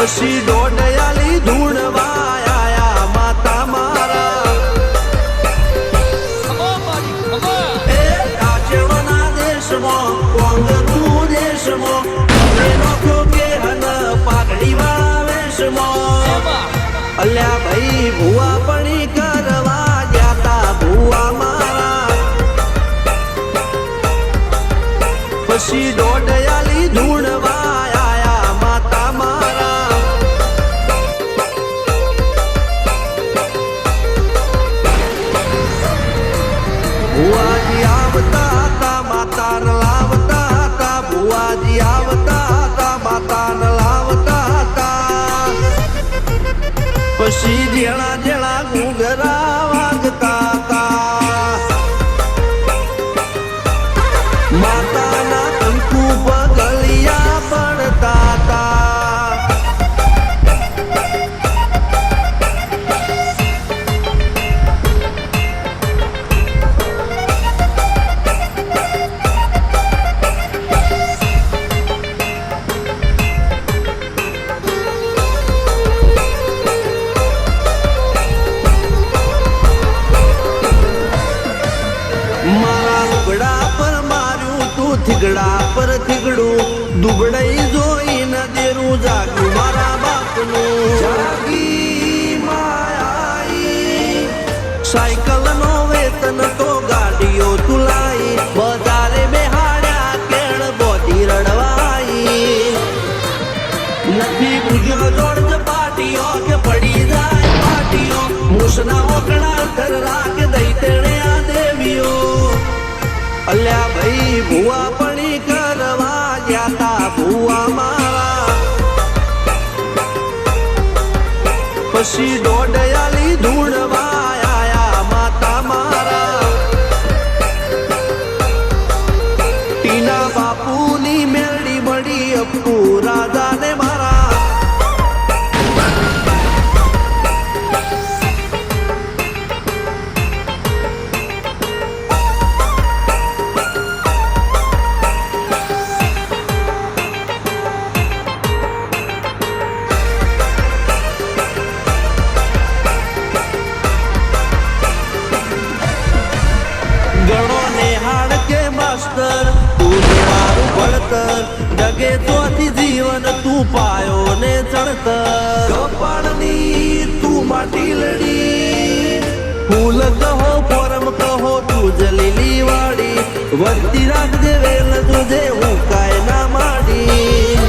પછી ડોડયાલી ધૂણવા આયા માતા મારા એ રાજવના દેશમાં કોંગનું દેશમાં નોખો કે હન પાઘડી વાળા વેશમાં અલ્યા ભાઈ ભુવા પણી કરવા જાતા ભુવા મારા પછી ડોડયાલી ધૂણવા આયા માતા મારા ભુવાજી આવતા હતા માતા ન લાવતા હતા ભુવાજી આવતા હતા માતા ન લાવતા હતા પછી જેણા જેણા ઘૂંઘરા વાગતા હતા માતાના કંકુ પગલિયા પડતા હતા થીગડા પર થીગડું દુબળાઈ જોઈને દેરું જાગ્યું મારા બાપનું જાગી માયાઈ સાયકલ નો વેતન તો ગાડીઓ તુલાઈ બજારે બેહાડ્યા કેળ બોધી રડવાઈ નથી પૂજ્યો જોડ પાટીઓ કે પડી જાય પાટીઓ મૂસના ઓકડા ધર રાખ દઈ તેણે આ દેવીઓ અલ્યા ભાઈ ભુવા પણી કરવા જાતા ભુવા મારા પછી ડોડયાલી ધૂણવા આયા માતા મારા ટીના બાપુની મેરડી મળી અપ્પુ રાજાને મારા જગે ચોથી જીવન તું પાયો ને ચડતર કપાળની તું માટીલડી ફૂલ કહો ફોરમ કહો તું જલીલી વાડી વધતી રાખજે વેલ તુજે હું કાય ના માડી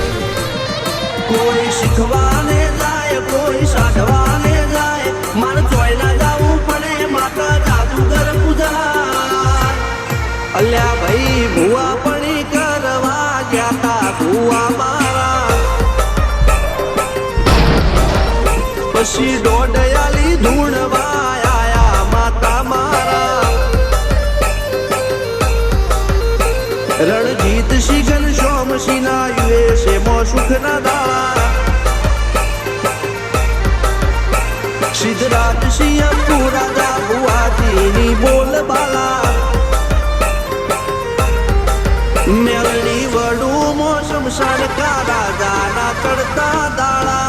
કોઈ શીખવાને જાય કોઈ સાધવાને જાય મારે ચોય ના જાવું પડે માતા જાદુગર પૂજા અલ્યા ભાઈ ભુવા પણી કરવા જાતા ભુવા મારા પછી ડોડયાલી ધૂણવા આયા માતા મારા રણજીત સિંહ સોમસિંહ ના યુએસએ મો સુખ ના દાળા સિદ્ધરાજ સિંહ પુરાદા ભુવાજીની બોલ બાલા મેલડી વડું મોસમ સણકા રાજાના ચડતા દાળા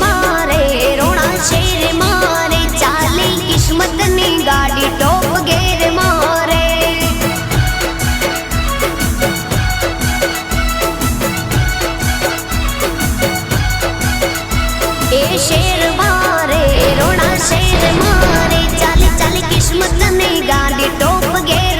મારે રોણા શેર મારે ચાલી કિસ્મતની ગાડી ટોપ ગેર મારે એ શેર મારે રોણા શેર મારે ચાલી ચાલી કિસ્મતની ગાડી ટોપ ગેર